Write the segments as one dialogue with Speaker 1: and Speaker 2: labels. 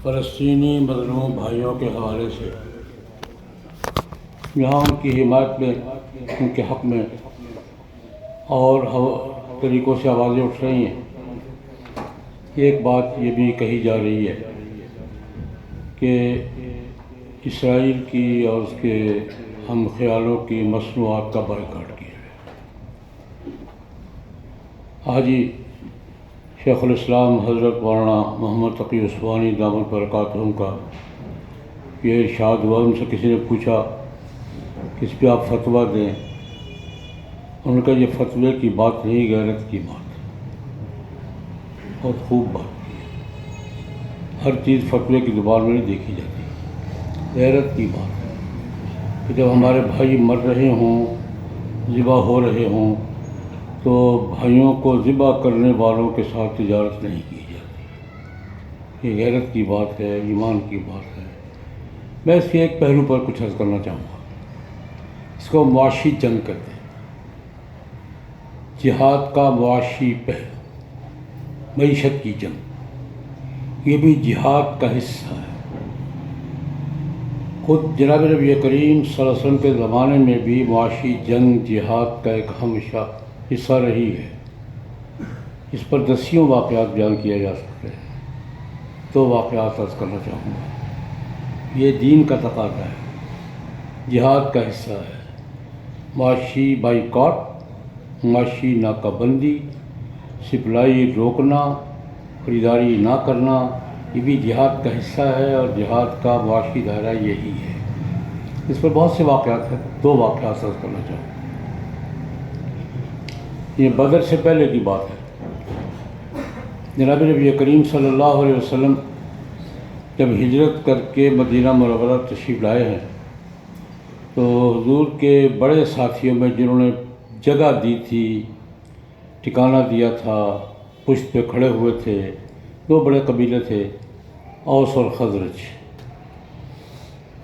Speaker 1: فلسطینی مظلوم بھائیوں کے حوالے سے یہاں ان کی حمایت میں، ان کے حق میں اور طریقوں سے آوازیں اٹھ رہی ہیں۔ ایک بات یہ بھی کہی جا رہی ہے کہ اسرائیل کی اور اس کے ہم خیالوں کی مصنوعات کا بائیکاٹ کیا ہے۔ آج ہی شیخ الاسلام حضرت مولانا محمد تقی عثمانی دامت برکاتہم کا یہ ارشاد ہوا، ان سے کسی نے پوچھا کہ اس پہ آپ فتویٰ دیں۔ ان کا یہ فتوے کی بات نہیں، غیرت کی بات ہے۔ بہت خوب بات کی ہے۔ ہر چیز فتوے کی زبان میں نہیں دیکھی جاتی، غیرت کی بات ہے کہ جب ہمارے بھائی مر رہے ہوں، ذبح ہو رہے ہوں، تو بھائیوں کو ذبح کرنے والوں کے ساتھ تجارت نہیں کی جاتی۔ یہ غیرت کی بات ہے، ایمان کی بات ہے۔ میں اس کے ایک پہلو پر کچھ عرض کرنا چاہوں گا۔ اس کو معاشی جنگ کہتے ہیں، جہاد کا معاشی پہلو، معیشت کی جنگ، یہ بھی جہاد کا حصہ ہے۔ خود جناب نبی کریم صلی اللہ علیہ وسلم کے زمانے میں بھی معاشی جنگ جہاد کا ایک اہم حصہ رہی ہے۔ اس پر دسیوں واقعات بیان کیے جا سکتے ہیں، تو واقعات عرض کرنا چاہوں گا۔ یہ دین کا تقاضا ہے، جہاد کا حصہ ہے۔ معاشی بائیکاٹ، معاشی ناکہ بندی، سپلائی روکنا، خریداری نہ کرنا، یہ بھی جہاد کا حصہ ہے، اور جہاد کا معاشی دائرہ یہی ہے۔ اس پر بہت سے واقعات ہیں، دو واقعات عرض کرنا چاہوں گا۔ یہ بدر سے پہلے کی بات ہے۔ جناب نبی کریم صلی اللہ علیہ وسلم جب ہجرت کر کے مدینہ منورہ تشریف لائے ہیں، تو حضور کے بڑے ساتھیوں میں جنہوں نے جگہ دی تھی، ٹھکانہ دیا تھا، پشت پہ کھڑے ہوئے تھے، دو بڑے قبیلے تھے، اوس اور خزرج۔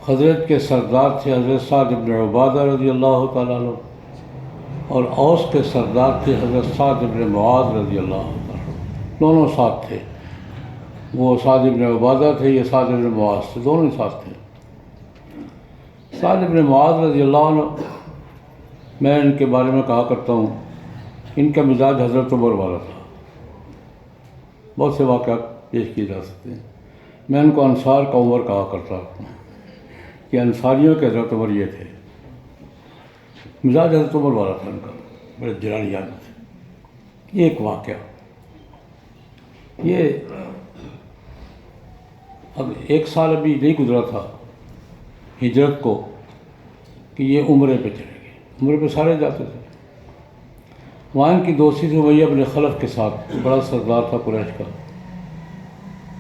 Speaker 1: خزرج کے سردار تھے حضرت سعد بن عبادہ رضی اللہ تعالیٰ عنہ، اور اوس کے سردار تھے حضرت سعد بن معاذ رضی اللہ عنہ۔ دونوں ساتھ تھے، وہ سعد بن عبادہ تھے، یہ سعد بن معاذ تھے، دونوں ہی ساتھ تھے۔ سعد بن معاذ رضی اللہ عنہ، میں ان کے بارے میں کہا کرتا ہوں، ان کا مزاج حضرت عمر والا تھا۔ بہت سے واقعات پیش کیے جا سکتے ہیں۔ میں ان کو انصار کا عمر کہا کرتا ہوں کہ انصاریوں کے حضرت عمر یہ تھے۔ مزاج حضرت عمر والا تھا ان کا، بڑے جلانی آدمی تھے۔ ایک واقعہ، یہ اب ایک سال ابھی نہیں گزرا تھا ہجرت کو کہ یہ عمرے پہ چلے گئے۔ عمرے پہ سارے جاتے تھے۔ وہاں ان کی دوستی تھی امیہ بن خلف کے ساتھ، بڑا سردار تھا قریش کا۔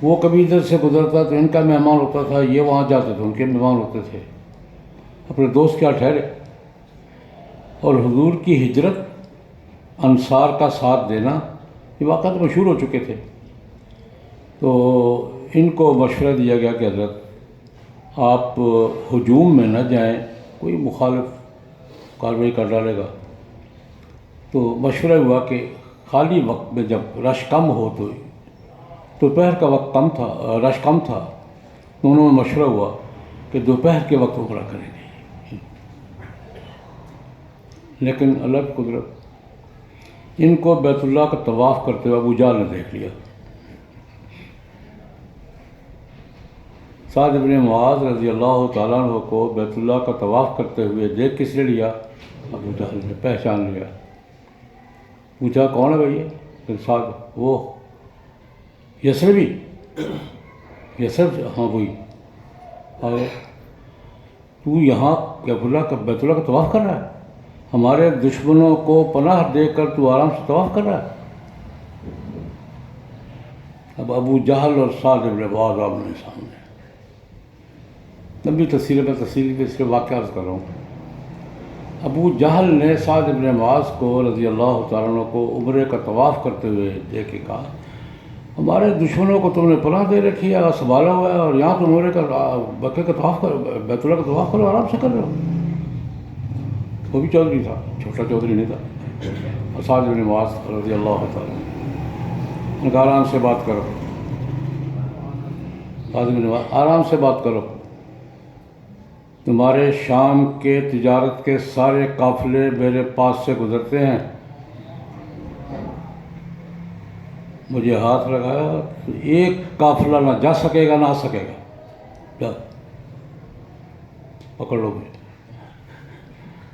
Speaker 1: وہ کبھی ادھر سے گزرتا تو ان کا مہمان ہوتا تھا، یہ وہاں جاتے تھے، ان کے مہمان ہوتے تھے۔ اپنے دوست کیا ٹھہرے، اور حضور کی ہجرت، انصار کا ساتھ دینا، یہ واقعات مشہور ہو چکے تھے۔ تو ان کو مشورہ دیا گیا کہ حضرت آپ ہجوم میں نہ جائیں، کوئی مخالف کارروائی کر ڈالے گا۔ تو مشورہ ہوا کہ خالی وقت میں جب رش کم ہو، تو دوپہر کا وقت کم تھا، رش کم تھا، دونوں میں مشورہ ہوا کہ دوپہر کے وقت عمرہ کریں گے۔ لیکن اللہ کی قدرت، ان کو بیت اللہ کا طواف کرتے ہوئے ابو جہل نے دیکھ لیا۔ سعد بن معاذ رضی اللہ تعالیٰ عنہ کو بیت اللہ کا طواف کرتے ہوئے دیکھ کس نے لیا؟ ابو جہل نے پہچان لیا۔ پوچھا کون ہے بھائی؟ پھر سعد، وہ یثربی، یثرب، ہاں وہی۔ اور تو یہاں بیت اللہ کا طواف کر رہا ہے؟ ہمارے دشمنوں کو پناہ دے کر تو آرام سے طواف کر رہا ہے؟ اب ابو جہل اور سعد بن معاذ آمنے سامنے۔ لمبی تفصیل میں اس کے واقعہ عرض کر رہا ہوں۔ ابو جہل نے سعد بن معاذ کو رضی اللہ تعالیٰ عنہ کو عمرے کا طواف کرتے ہوئے دیکھ کے کہا، ہمارے دشمنوں کو تم نے پناہ دے رکھی ہے، سنبھالا ہوا ہے، اور یہاں تم عمرے کا مکے کا طواف کر، بیت اللہ کا طواف کرو، آرام سے کر رہے ہو۔ وہ بھی چودھری تھا، چھوٹا چودھری نہیں تھا۔ سعد بن معاذ رضی اللہ تعالیٰ عنہ، آرام سے بات کرو۔ آرام سے بات کرو. تمہارے شام کے تجارت کے سارے قافلے میرے پاس سے گزرتے ہیں. مجھے ہاتھ لگایا تو ایک قافلہ نہ جا سکے گا نہ آ سکے گا. جا پکڑ لو مجھے.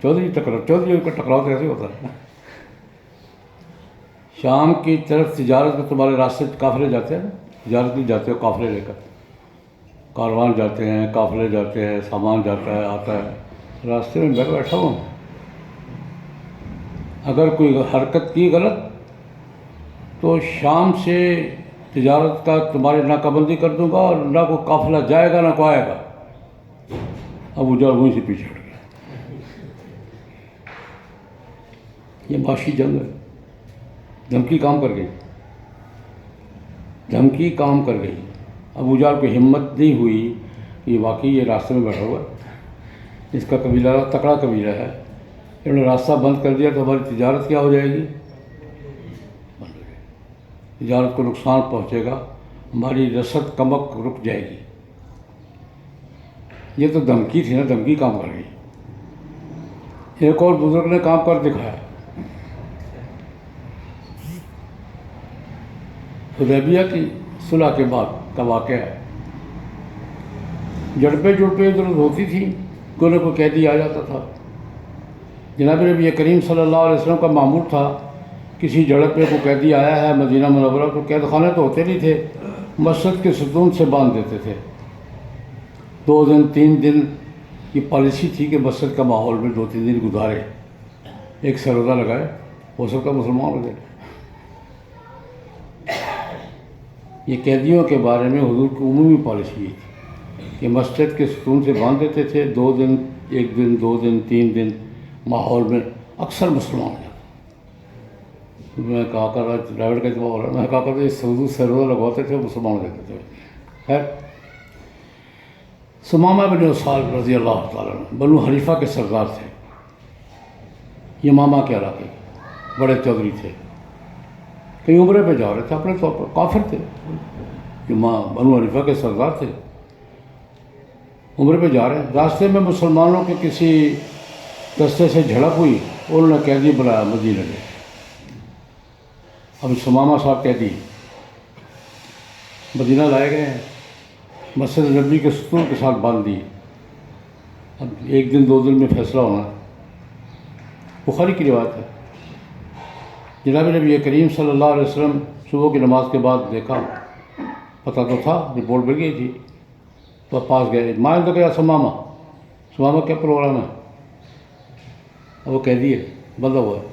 Speaker 1: چودھری کا ٹکراؤ تو ایسے ہوتا ہے. شام کی طرف تجارت میں تمہارے راستے قافلے جاتے ہیں. تجارت نہیں جاتے ہو قافلے لے کر. کاروان جاتے ہیں, قافلے جاتے ہیں, سامان جاتا ہے آتا ہے. راستے میں میں بیٹھا ہوں. اگر کوئی حرکت کی غلط تو شام سے تجارت کا تمہاری ناکہ بندی کر دوں گا, اور نہ کوئی قافلہ جائے گا نہ کوئی آئے گا. ابو جہل وہیں سے پیچھے ہٹ گیا. یہ معاشی جنگ ہے. دھمکی کام کر گئی. دھمکی کام کر گئی. ابو جہل کو ہمت نہیں ہوئی کہ واقعی یہ راستے میں بیٹھا ہوا ہے, اس کا قبیلہ تکڑا قبیلہ ہے, انہوں نے راستہ بند کر دیا تو ہماری تجارت کیا ہو جائے گی؟ بند ہو جائے گی. تجارت کو نقصان پہنچے گا, ہماری رسد کمک رک جائے گی. یہ تو دھمکی تھی نا, دھمکی کام کر گئی. ایک اور بزرگ نے کام کر دکھایا. حدیبیہ کی صلح کے بعد کا واقعہ ہے. جڑپیں ادھر ہوتی تھی, کوئی نہ کوئی قیدی آ جاتا تھا. جناب نبی کریم صلی اللہ علیہ وسلم کا معمول تھا کسی جڑپ میں کوئی قیدی آیا ہے مدینہ منورہ, تو قید خانے تو ہوتے نہیں تھے, مسجد کے ستون سے باندھ دیتے تھے. 2 دن 3 دن کی پالیسی تھی کہ مسجد کا ماحول میں 2-3 دن گزارے, ایک سرودا لگائے, ہو سکتا مسلمان ہو جائے. یہ قیدیوں کے بارے میں حضور کی عمومی پالیسی یہ تھی کہ مسجد کے ستون سے باندھ دیتے تھے. 2 دن 1 دن 2 دن 3 دن ماحول میں اکثر مسلمان ہیں. میں کہا کر ڈرائیور کا اتباع ہو رہا ہے, میں کہا کرتا سعودی سرودا لگواتے تھے, مسلمان دیتے تھے. خیر, ثمامہ بن اسال رضی اللہ تعالیٰ عنہ بنو حنیفہ کے سردار تھے. یمامہ کے علاقے کے بڑے چودھری تھے. کہیں عمرے پہ جا رہے تھے, اپنے طور پر کافر تھے. بنو حنیفہ کے سردار تھے, عمرے پہ جا رہے ہیں. راستے میں مسلمانوں کے کسی دستے سے جھڑپ ہوئی, انہوں نے قیدی بلایا مدینہ میں. اب ثمامہ صاحب قیدی مدینہ لائے گئے ہیں, مسجد نبی کے ستون کے ساتھ باندھ دی. اب 1 دن 2 دن میں فیصلہ ہونا. بخاری کی روایت ہے, جناب نبی کریم صلی اللہ علیہ وسلم صبح کی نماز کے بعد دیکھا, پتہ تو تھا, رپورٹ مل گئی تھی, تو پاس گئے. مائن تو گیا ثمامہ کیا پروگرام ہے؟ اب وہ قیدی ہے, بندہ ہوا ہے.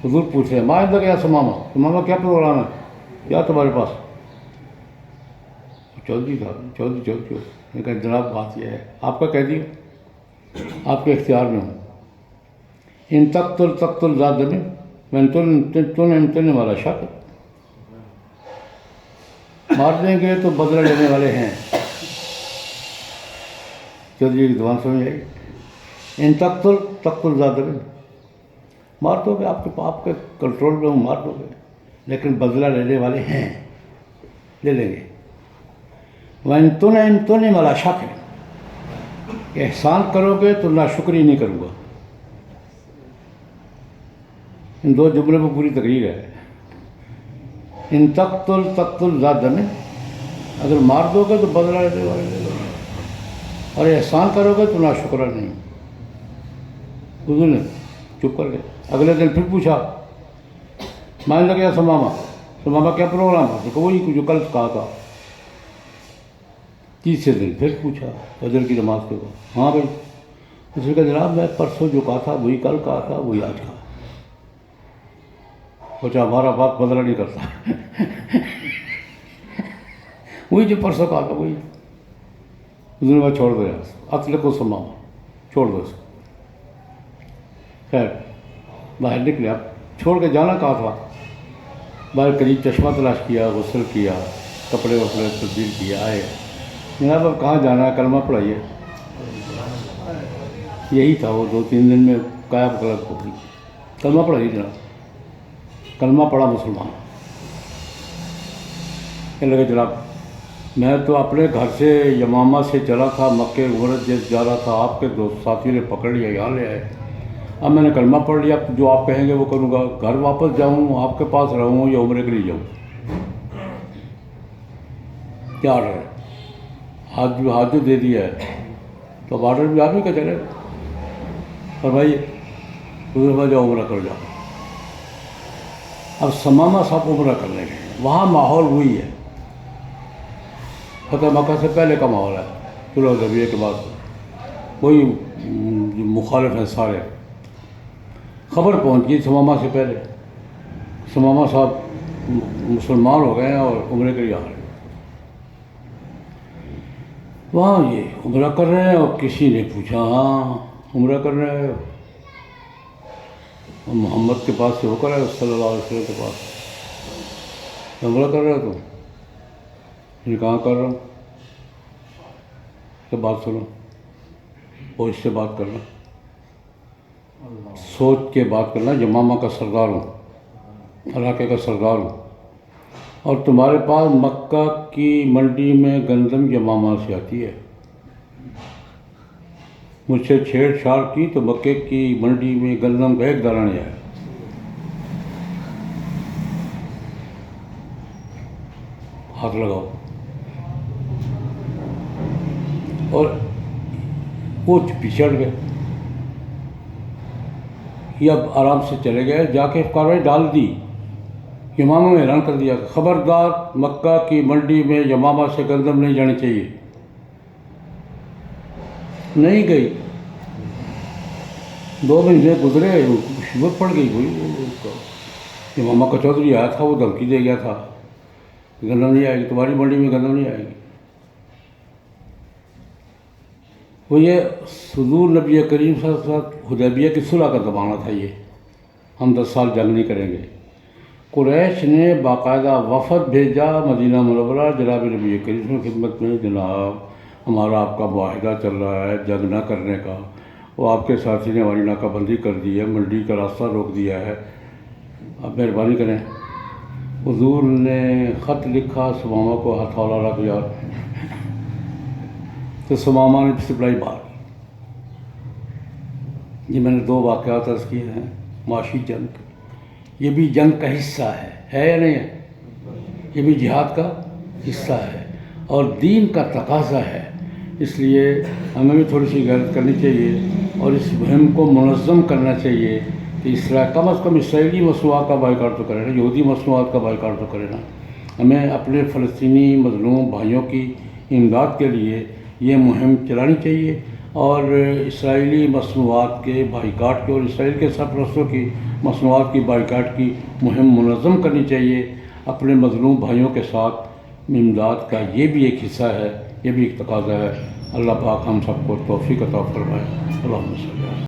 Speaker 1: حضور پوچھ رہے ہیں مائن تو گیا ثمامہ کیا پروگرام ہے, کیا تمہارے پاس؟ چودھری تھا, چودھری. میں کہا جناب بات یہ ہے, آپ کا قیدی آپ کے اختیار میں ہوں. ان تقتل ذات دم من والا شک, مار دیں گے تو بدلہ لینے والے ہیں. چودھری کی زبان سمجھ آئی. ان تقتل ذات دم, مار دو گے, آپ کے کنٹرول میں ہوں, مار دو گے, لیکن بدلہ لینے والے ہیں, لے لیں گے. وَإِن والا شک ہے, احسان کرو گے تو ناشکری نہیں کروں گا. ان 2 جملے میں پوری تقریر ہے. ان تقتل ذات دم, اگر مار دو گے تو بدلہ لینے والے لے لو, اور احسان کرو گے تو ناشکرا نہیں. حضور نے چپ کر گئے. اگلے دن پھر پوچھا, مان لگا ثمامہ کیا پروگرام ہے؟ تو وہی جو کل کہا تھا. تیسرے دن پھر پوچھا فجر کی نماز کے بعد. ہاں بھائی. اس نے کہا جناب میں پرسوں جو کہا تھا وہی کل کہا تھا, وہی آج کہا. سوچا ہمارا باپ بدلہ نہیں کرتا, وہی جو پرسوں کہا تھا وہی. حضور نے کہا چھوڑ دو یار, اطلقوا ثمامہ, چھوڑ دو اس کو. خیر باہر نکلے. اب چھوڑ کے جانا کہا تھا. باہر قریب چشمہ تلاش کیا, غسل کیا, کپڑے وپڑے تبدیل کیا, آئے. جناب اب کہاں جانا ہے, کلمہ پڑھائیے. یہی تھا وہ 2-3 دن میں قائب غلط ہو گئی. کلمہ پڑھائیے جناب. کلمہ پڑھا مسلمان. کہنے لگے جناب میں تو اپنے گھر سے یمامہ سے چلا تھا، مکے عمرت جا رہا تھا، آپ کے دوست ساتھیوں نے پکڑ لیا، یہاں لے آئے۔ اب میں نے کلمہ پڑھ لیا، جو آپ کہیں گے وہ کروں گا، گھر واپس جاؤں، آپ کے پاس رہوں یا عمرے کے لیے جاؤں، کیا آرڈر ہے؟ ہاتھ جو دے دیا ہے تو اب آرڈر بھی آپ ہی کا چلے گا۔ فرمائیے، حضور جاؤ عمرہ کر جاؤ۔ اب ثمامہ صاحب عمرہ کرنے گئے، وہاں ماحول وہی ہے، فتح مکہ سے پہلے کا ماحول ہے، صلح حدیبیہ کے بعد کوئی مخالف ہیں سارے۔ خبر پہنچ گئی ثمامہ سے پہلے، ثمامہ صاحب مسلمان ہو گئے ہیں اور عمرے کے لیے آ رہے ہیں۔ وہاں یہ عمرہ کر رہے ہیں اور کسی نے پوچھا، ہاں عمرہ کر رہے ہو؟ محمد کے پاس سے ہو کر آئے، صلی اللہ علیہ وسلم کے پاس، عمرہ کر رہے ہو تم؟ یہ کہاں کر رہا ہوں، کہ بات سنو اور اس سے بات کرنا، سوچ کے بات کرنا، یمامہ کا سردار ہوں، علاقے کا سردار ہوں، اور تمہارے پاس مکہ کی منڈی میں گندم یمامہ سے آتی ہے، مجھ سے چھیڑ چھاڑ کی تو مکے کی منڈی میں گندم کا ایک دانہ نہیں آیا۔ ہاتھ لگاؤ۔ اور وہ پیچھے ہٹ گئے، یہ اب آرام سے چلے گئے، جا کے کارروائی ڈال دی، یمامہ میں اعلان کر دیا کہ خبردار مکہ کی منڈی میں یمامہ سے گندم نہیں جانی چاہیے۔ نہیں گئی، 2 مہینے گزرے، مصیبت پڑ گئی کوئی، یمامہ کا چودھری آیا تھا، وہ دھمکی دے گیا تھا گندم نہیں آئے گی، تمہاری منڈی میں گندم نہیں آئے گی۔ وہ یہ حضور نبی کریم صلی اللہ علیہ وسلم حدیبیہ کی صلح کا زمانہ تھا، یہ ہم 10 سال جنگ نہیں کریں گے۔ قریش نے باقاعدہ وفد بھیجا مدینہ منورہ، جناب نبی کریم کی خدمت میں، جناب ہمارا آپ کا معاہدہ چل رہا ہے جنگ نہ کرنے کا، وہ آپ کے ساتھی نے ہماری ناکہ بندی کر دی ہے، منڈی کا راستہ روک دیا ہے، آپ مہربانی کریں۔ حضور نے خط لکھا، ثمامہ کو ہتھوڑا رکھ دیا تو ثمامہ نے سپلائی باہر۔ یہ میں نے 2 واقعات عرض کیے ہیں، معاشی جنگ، یہ بھی جنگ کا حصہ ہے یا نہیں ہے؟ یہ بھی جہاد کا حصہ ہے اور دین کا تقاضا ہے، اس لیے ہمیں بھی تھوڑی سی غیرت کرنی چاہیے اور اس مہم کو منظم کرنا چاہیے کہ کم از کم اسرائیلی مصنوعات کا بائیکاٹ تو کرے نا، یہودی مصنوعات کا بائیکاٹ تو کرے نا۔ ہمیں اپنے فلسطینی مظلوم بھائیوں کی امداد کے لیے یہ مہم چلانی چاہیے اور اسرائیلی مصنوعات کے بائیکاٹ کی اور اسرائیل کے سرپرستوں کی مصنوعات کی بائیکاٹ کی مہم منظم کرنی چاہیے، اپنے مظلوم بھائیوں کے ساتھ امداد کا یہ بھی ایک حصہ ہے، یہ بھی ایک تقاضا ہے۔ اللہ پاک ہم سب کو توفیق عطا فرمائے۔ اللہم صلی اللہ